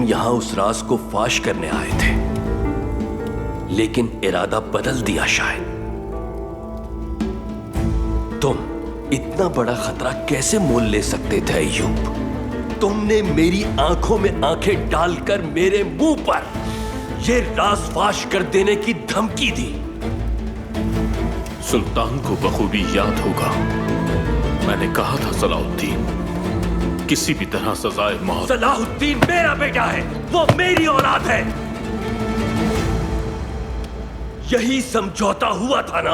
तुम यहां उस राज को फाश करने आए थे, लेकिन इरादा बदल दिया शायद। तुम इतना बड़ा खतरा कैसे मोल ले सकते थे अय्यूब? तुमने मेरी आंखों में आंखें डालकर मेरे मुंह पर यह राज फाश कर देने की धमकी दी। सुल्तान को बखूबी याद होगा, मैंने कहा था सलाहुद्दीन किसी भी तरह सजाए मौत। सलाहुद्दीन मेरा बेटा है, वो मेरी औलाद है। यही समझौता हुआ था ना?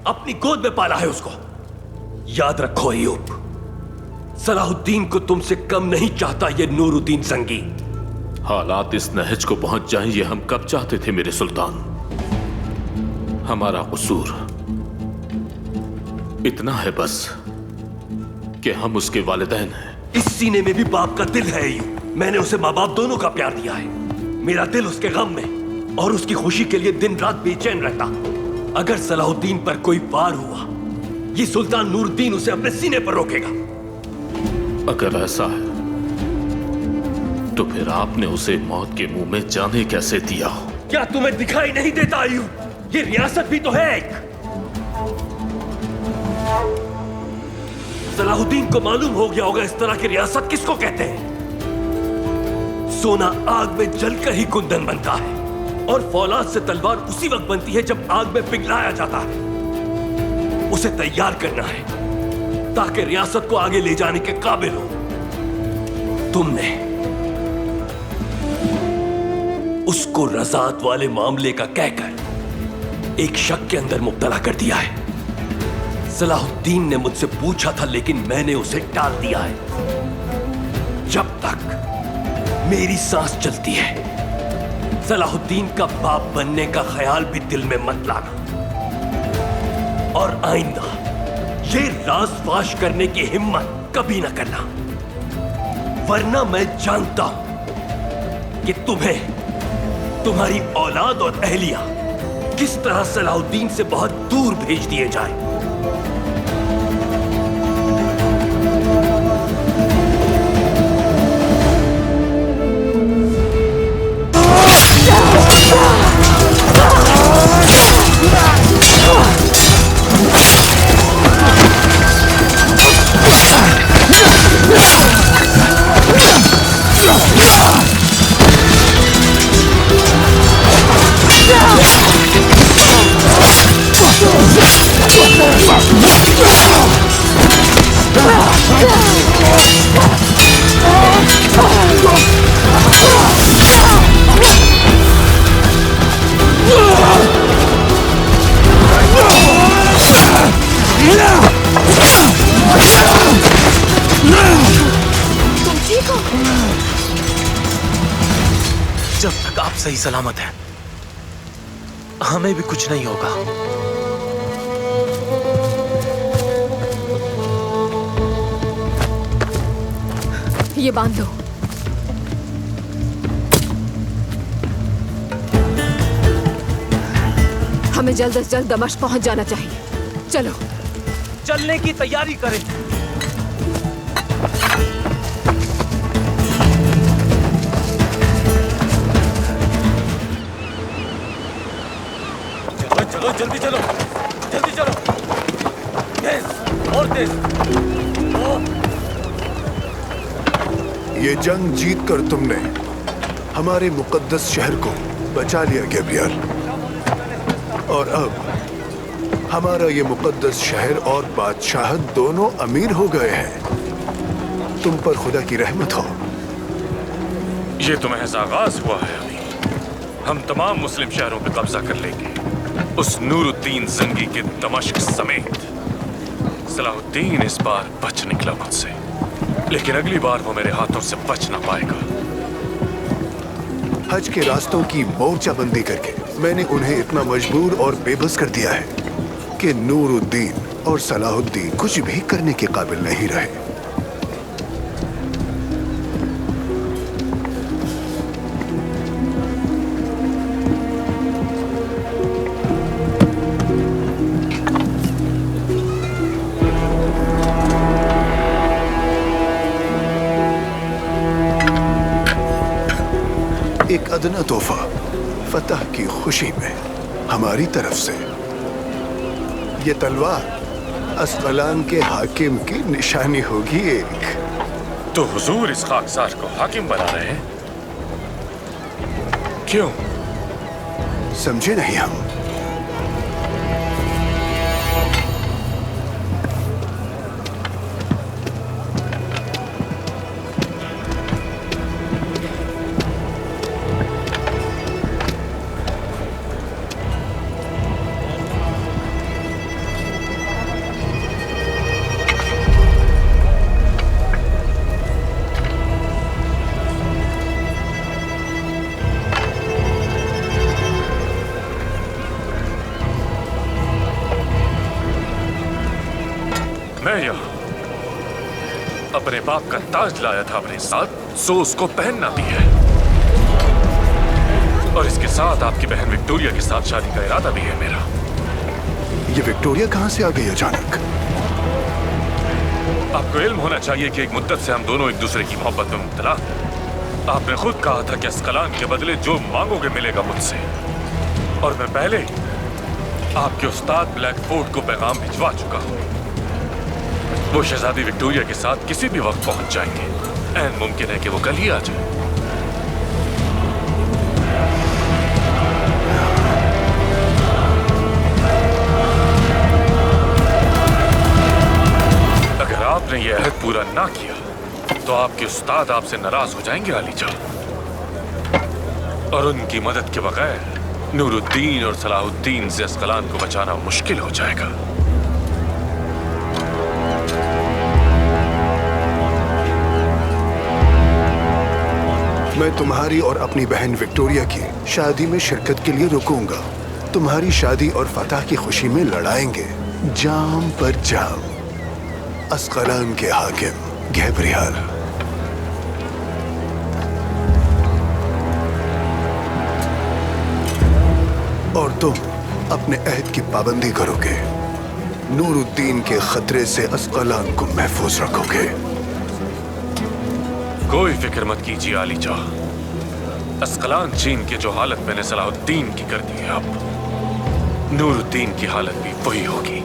अपनी गोद में पाला है उसको। याद रखो अय्यूब, सलाहुद्दीन को तुमसे कम नहीं चाहता ये नूरुद्दीन जंगी। हालात इस नहज को पहुंच जाएं ये हम कब चाहते थे मेरे सुल्तान। हमारा कसूर इतना है बस कि हम उसके वालिदैन हैं। इस सीने में भी बाप का दिल है अय्यूब। मैंने उसे माँ बाप दोनों का प्यार दिया है। मेरा दिल उसके गम में और उसकी खुशी के लिए दिन रात बेचैन रहता। अगर सलाहुद्दीन पर कोई वार हुआ, ये सुल्तान नूरुद्दीन उसे अपने सीने पर रोकेगा। अगर ऐसा है तो फिर आपने उसे मौत के मुंह में जाने कैसे दिया? क्या तुम्हें दिखाई नहीं देता अय्यूब? ये रियासत भी तो है एक। सलाहुद्दीन को मालूम हो गया होगा इस तरह की रियासत किसको कहते हैं। सोना आग में जलकर ही कुंदन बनता है, और फौलाद से तलवार उसी वक्त बनती है जब आग में पिघलाया जाता है। उसे तैयार करना है ताकि रियासत को आगे ले जाने के काबिल हो। तुमने उसको रज़ात वाले मामले का कहकर एक शक के अंदर मुब्तला कर दिया है। सलाहुद्दीन ने मुझसे पूछा था, लेकिन मैंने उसे टाल दिया है। जब तक मेरी सांस चलती है, सलाहुद्दीन का बाप बनने का ख्याल भी दिल में मत लाना। और आइंदा ये राज फाश करने की हिम्मत कभी ना करना, वरना मैं जानता हूं कि तुम्हें, तुम्हारी औलाद और अहलिया किस तरह सलाहुद्दीन से बहुत दूर भेज दिए जाए। जब तक आप सही सलामत हैं, हमें भी कुछ नहीं होगा। ये बांध दो। हमें जल्द से जल्द दमिश्क पहुंच जाना चाहिए। चलो चलने की तैयारी करें। चलो जल्दी चलो, जल्दी चलो, तेज और तेज। ये जंग जीत कर तुमने हमारे मुकद्दस शहर को बचा लिया गैब्रियल, और अब हमारा ये मुकद्दस शहर और बादशाहत दोनों अमीर हो गए हैं। तुम पर खुदा की रहमत हो। ये तो महज आगाज हुआ है। अभी हम तमाम मुस्लिम शहरों पे कब्जा कर लेंगे, उस नूरुद्दीन जंगी के दमिश्क समेत। सलाहुद्दीन इस बार बच निकला मुझसे, लेकिन अगली बार वो मेरे हाथों से बच ना पाएगा। हज के रास्तों की मोर्चाबंदी करके मैंने उन्हें इतना मजबूर और बेबस कर दिया है कि नूरुद्दीन और सलाहुद्दीन कुछ भी करने के काबिल नहीं रहे। अदना तोहफा फतह की खुशी में हमारी तरफ से। ये तलवार अस्कलान के हाकिम की निशानी होगी एक। तो हुजूर इस खाकसार को हाकिम बना रहे हैं? क्यों? समझे नहीं हम? मैं यहाँ अपने बाप का ताज लाया था अपने साथ, सो उसको पहनना भी है। और इसके साथ आपकी बहन विक्टोरिया के साथ शादी का इरादा भी है मेरा। ये विक्टोरिया कहाँ से आ गई अचानक? आपको इल्म होना चाहिए कि एक मुद्दत से हम दोनों एक दूसरे की मोहब्बत में मुब्तला। आपने खुद कहा था कि अस्कलान के बदले जो मांगोगे मिलेगा मुझसे। और मैं पहले आपके उस्ताद ब्लैकफोर्ड को पैगाम भिजवा चुका हूँ। वो शहजादी विक्टोरिया के साथ किसी भी वक्त पहुंच जाएंगे। ऐन मुमकिन है कि वो कल ही आ जाए। अगर आपने ये अहद पूरा ना किया तो आपके उस्ताद आपसे नाराज हो जाएंगे आलीजा। और उनकी मदद के बगैर नूरुद्दीन और सलाहुद्दीन से अस्कलान को बचाना मुश्किल हो जाएगा। मैं तुम्हारी और अपनी बहन विक्टोरिया की शादी में शिरकत के लिए रुकूंगा। तुम्हारी शादी और फतह की खुशी में लड़ाएंगे जाम पर जाम अस्कलान के हाकिम गैब्रियल। और तुम अपने अहद की पाबंदी करोगे, नूरुद्दीन के खतरे से अस्कलान को महफूज रखोगे। कोई फिक्र मत कीजिए आलीजा। अस्कलान चीन की जो हालत मैंने सलाहुद्दीन की कर दी है, अब नूरुद्दीन की हालत भी वही होगी।